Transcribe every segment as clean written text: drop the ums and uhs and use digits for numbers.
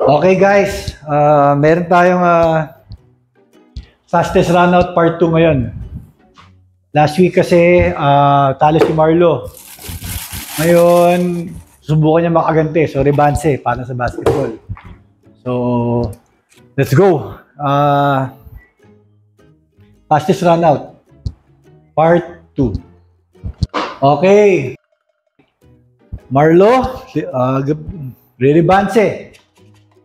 Okay guys, meron tayong fastest runout part 2 ngayon. Last week kasi talo si Marlo. Ngayon, subukan niya makaganti. So, rebanse para sa basketball. So, let's go. Fastest runout part 2. Okay. Marlo, rebanse.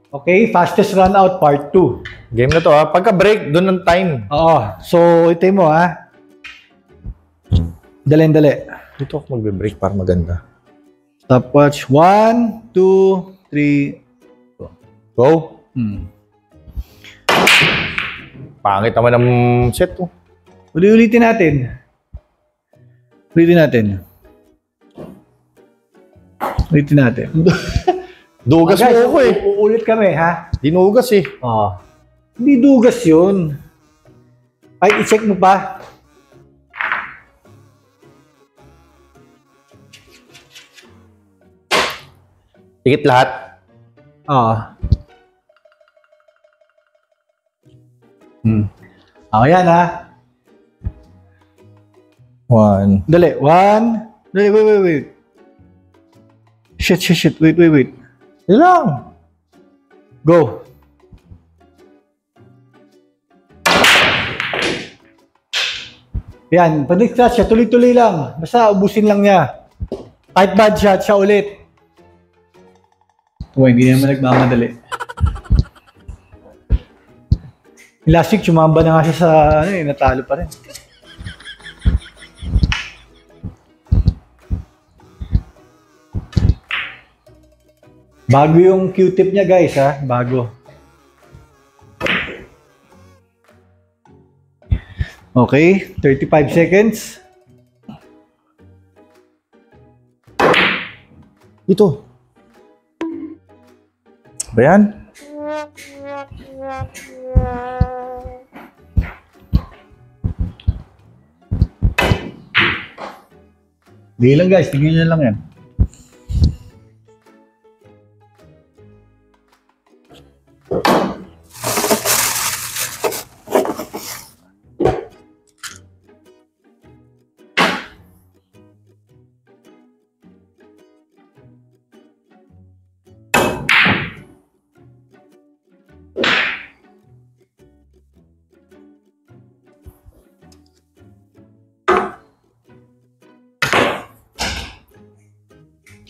Okay, fastest run out part 2. Game na to ha. Pagka-break, doon ng time. Oo. So, ito mo ha. Dali. Dito ako magbe-break para maganda. Stopwatch. 1, 2, 3, go. Pangit naman ang set to. Ulitin natin. Dugas guys, mo ako eh. Uulit kami ha. Dinugas eh. Hindi dugas yun. Ay, i-check mo pa. Tikit lahat. Yan ha. 1. Dali. 1. Dali, wait. Shit. Wait. Ilang? Go. Yan, pag-scratch siya, tuloy-tuloy lang. Basta ubusin lang niya. Kahit bad shot, siya ulit. Hindi naman nagmamadali. Last week, sumamba na nga siya sa, natalo pa rin. Bago yung Q-tip niya guys ha, bago. Okay, 35 seconds. Ito. Ba yan? Hindi lang guys, tingnan nyo lang yan.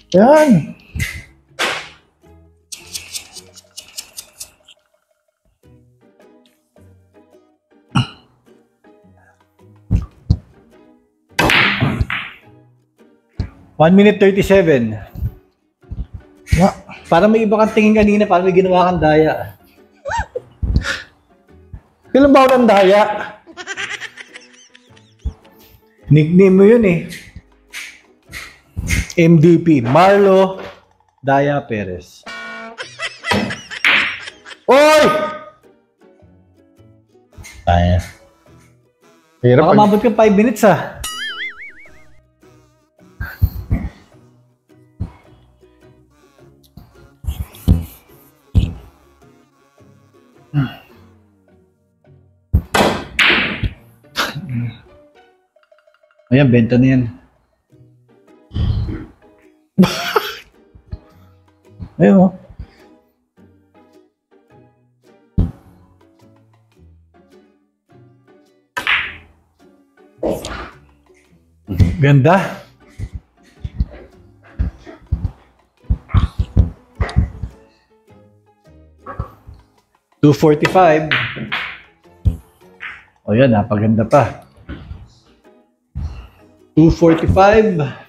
Yan. One minute 37. Parang may iba kang tingin kanina, parang may ginawa kang daya. Kailan ba ako ng daya? Nickname mo yun eh. MVP, Marlo Daya Perez. Oy! Kaya. Baka mabot ka 5 minutes ah. Ayan, benta na yan. Ayun o. Ganda. $245. O yan, napaganda pa. 245.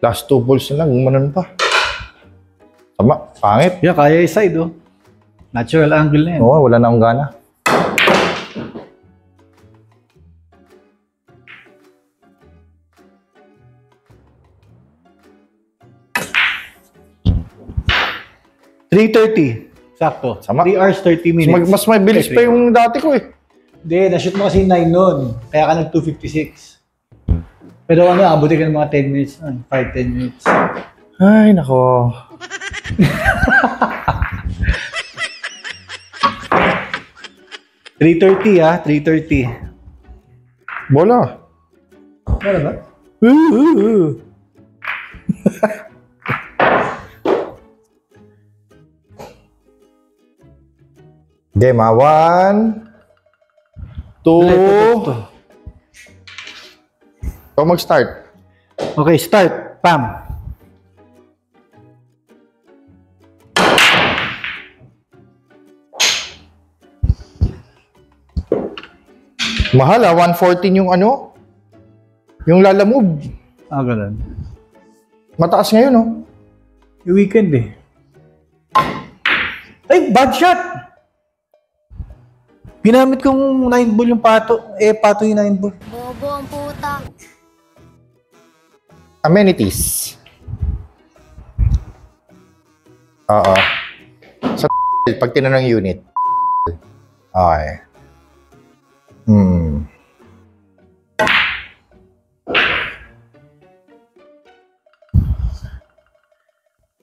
Last 2 balls na lang, gumanon pa. Tama, pangit. Yeah, kaya i-side oh. Natural angle na yan. Oo, wala na akong gana. 3:30. Sakto. Sama. 3 hours, 30 minutes. Mas may bilis pa yung dati ko eh. Hindi, na-shoot mo kasi 9 nun. Kaya ka nag-2:56. Pero ano, abuti ka ng mga 10 minutes nun. 5-10 minutes. Ay, nako. $3:30. Bola. Wala ba? Game 1, 2. Ikaw mag-start. Okay, start. Pam. Mahal 114 yung ano? Yung lalamove. Ganun. Mataas ngayon, oh. Yung weekend eh. Ay, bad shot! Ginamit kong 9 ball yung pato. Pato yung 9 ball. Bobo ang puta. Amenities. Oo. Sa pag tinanong unit. Okay.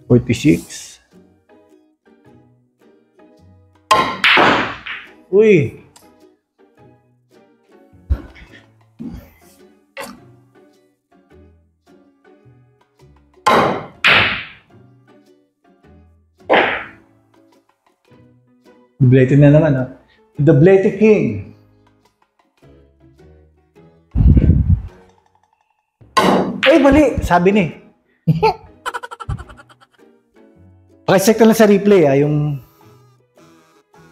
46. Uy! Dublete na naman, ha? The Dublete King. Ay, mali! Sabi ni. Pakicheck na lang sa replay, ha? Yung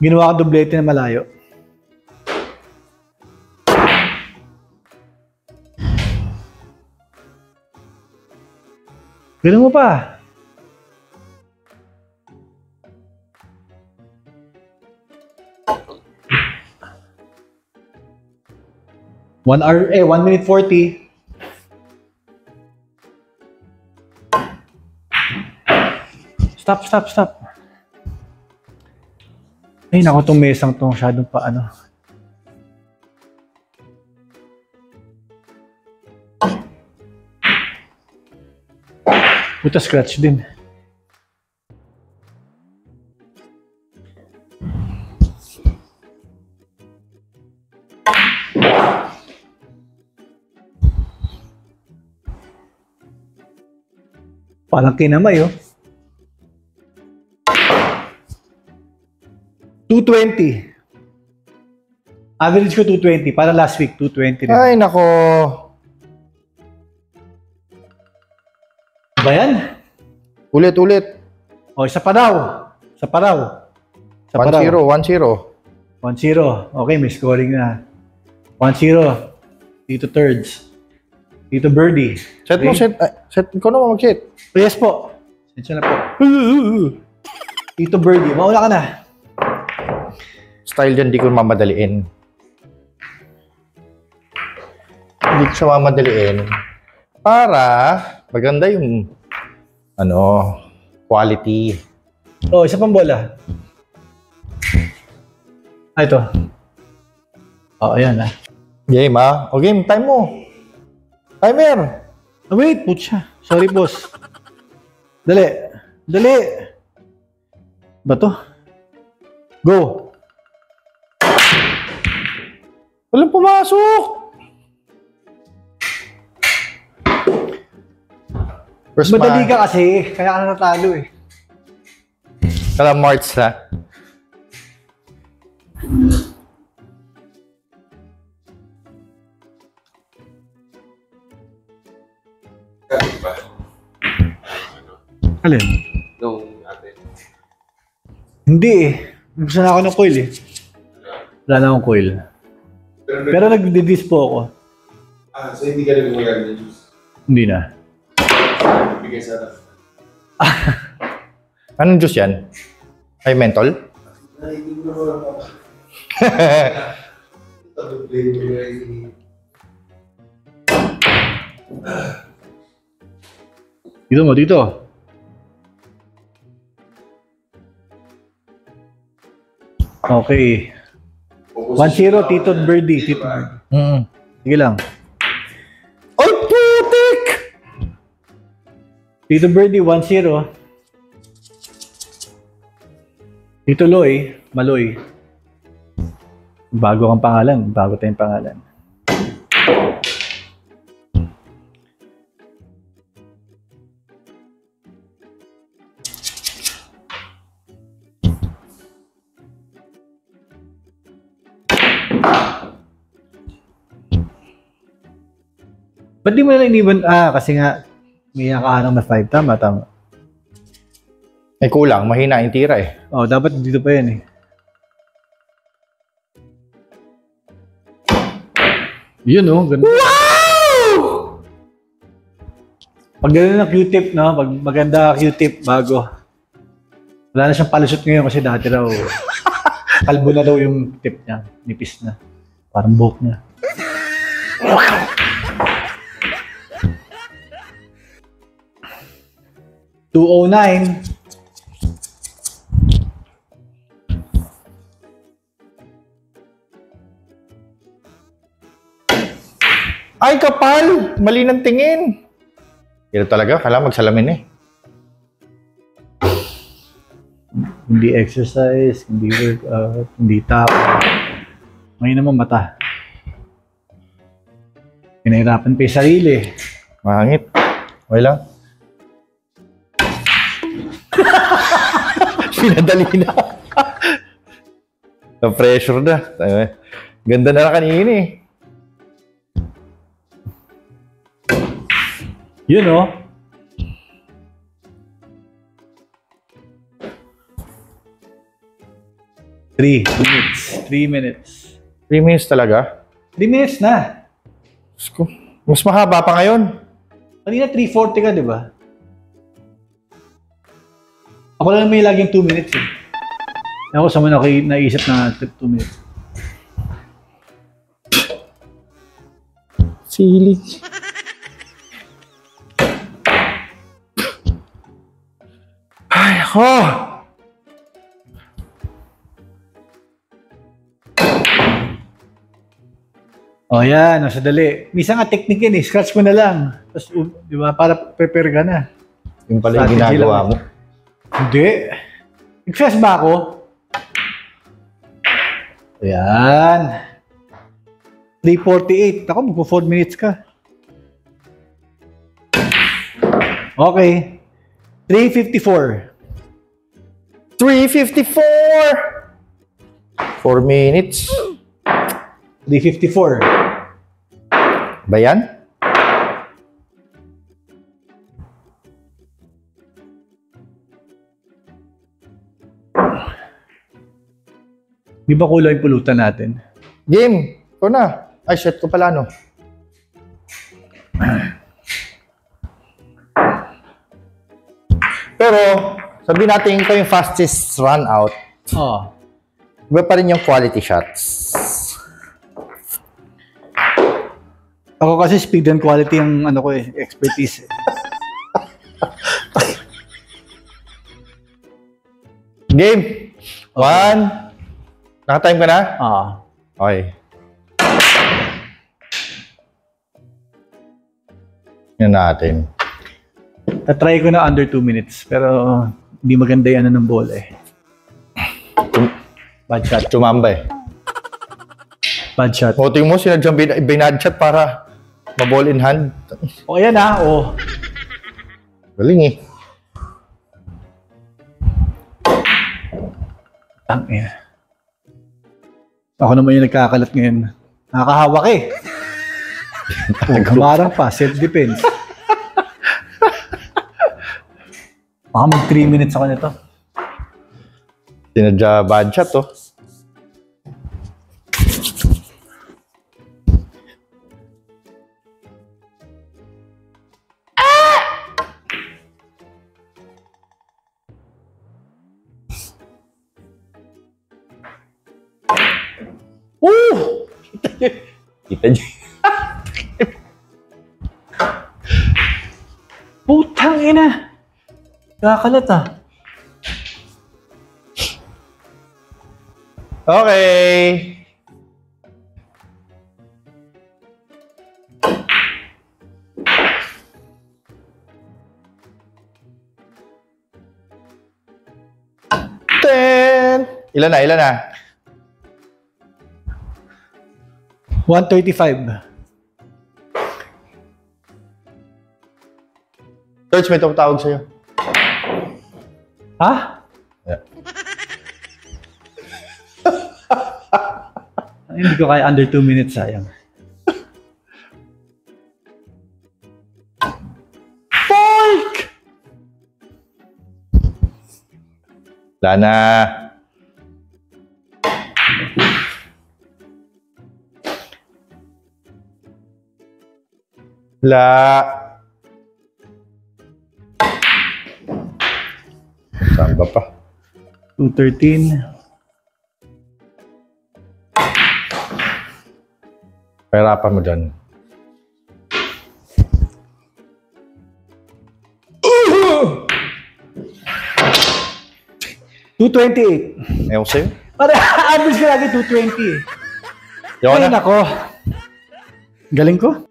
ginawa ko dublete na malayo. Ganun mo pa. One hour, 1 minute 40. Stop. Ay, naku, itong mesang itong masyadong pa, ano. Puta, scratch din. Parang kinamay, oh. 220. Average ko 220. Para last week, 220 rin. Ay, nako. Ba yan? Ulit. O, isa pa daw. 1-0, 1-0. 1-0. Okay, may scoring na. 1-0. Dito thirds. Dito birdie. Set mo, Okay? set. Ikaw naman mag-set. Yes po. Sensya na po. Dito birdie. Mauna ka na. Style dyan, di ko mamadaliin. Hindi ko siya mamadaliin. Para maganda yung quality. Oh, isa pang bola. Ito. Oh, ayan ah. Game, ah. O game, time mo. Timer. Wait, putya. Sorry, boss. Dali. Ba to? Go. Walang pumasok. First Madali man. ka kasi. Kaya ka natalo eh. Kala March na. Alin? Nung ate. Hindi eh. Gusto na ako ng coil eh. Wala na akong coil. Pero nagdi-dispo ako. So hindi ka rin gumagamit ng juice? Hindi na. Bigay sa atin. Anong juice yan? Ay, mentol? Ay, hindi ko na wala pa. Tabi flavor ay... Dito mo, dito. Okay. 1-0, Tito Birdie. Tito Birdie. Sige lang. Ay, putik! Tito Birdie, 1-0. Tito Loy, Maloy. Bago kang pangalan. Bago tayong pangalan. Ba't di mo na iniwan? Kasi nga, may nakahanang na 5. Tama. May kulang, mahina yung tira eh. Oh, dapat dito pa yan eh. Yun oh, ganda. Wow! Pag gano'n ng Q-tip, no? Pag maganda Q-tip, bago. Wala na siyang palusot ngayon kasi dati raw, kalbo na daw yung tip niya. Nipis na. Parang buhok niya. $209. Ay, kapal! Mali ng tingin. Pero talaga, kailangan magsalamin eh. Hindi exercise, hindi workout, hindi tap. Ngayon naman mata. Pinahirapan pa yung sarili. Mahangit. Okay lang. Pinadali na. Na-pressure na. Ganda na kanina eh. Yun oh. Three minutes. 3 minutes talaga? 3 minutes na. Mas mahaba pa ngayon. Kanina 3:40 ka, di ba? Ako lang may laging 2 minutes eh. Ako sa mga naisip na 2 minutes. Sili. Ay, ako! Oh, yan. Nasa dali. Minsan nga technique yan eh. Scratch mo na lang. Tapos, di ba, para prepare ka na. Yung pala yung Strategy ginagawa lang. mo. Hindi. Nag-stress ba ako? Ayan. 3:48. Ako, magpo 4 minutes ka. Okay. 3:54. 3:54! 4 minutes. 3:54. Ba yan? Di ba kulang yung pulutan natin? Game! Ikaw na. Ay, set ko pala, no? Pero, sabihin natin ito yung fastest run out. Oh. Iba pa rin yung quality shots. Ako kasi speed and quality yung ano ko eh, expertise. Game! 1. Naka-time ka na? Okay. Yan natin. Tatry ko na under 2 minutes, pero hindi maganda yan ng bola eh. Bad shot. Tumamba eh. Bad shot. Moting mo, sinadyang binadshot para ma-ball in hand. O ayan ha, o. Galing eh. Tangina. Ako naman yung nagkakalat ngayon. Nakakahawak eh. Kamarang pa, self-defense. Baka mag 3 minutes ako nito. Sinadya bad shot oh. Kita niyo. Putang ina. Kakalat ah. Okay. Ten. Ilan na? 135. George, may tumatawag sa'yo. Ha? Yeah. Hindi ko kaya under 2 minutes, sayang. Fork! Wala na. Wala. Saan ba pa? 213. Pahirapan mo dyan. $228. Ewan ko sa'yo. Para average ko lagi 220 eh. Yawa Ay, na. nako. Galing ko.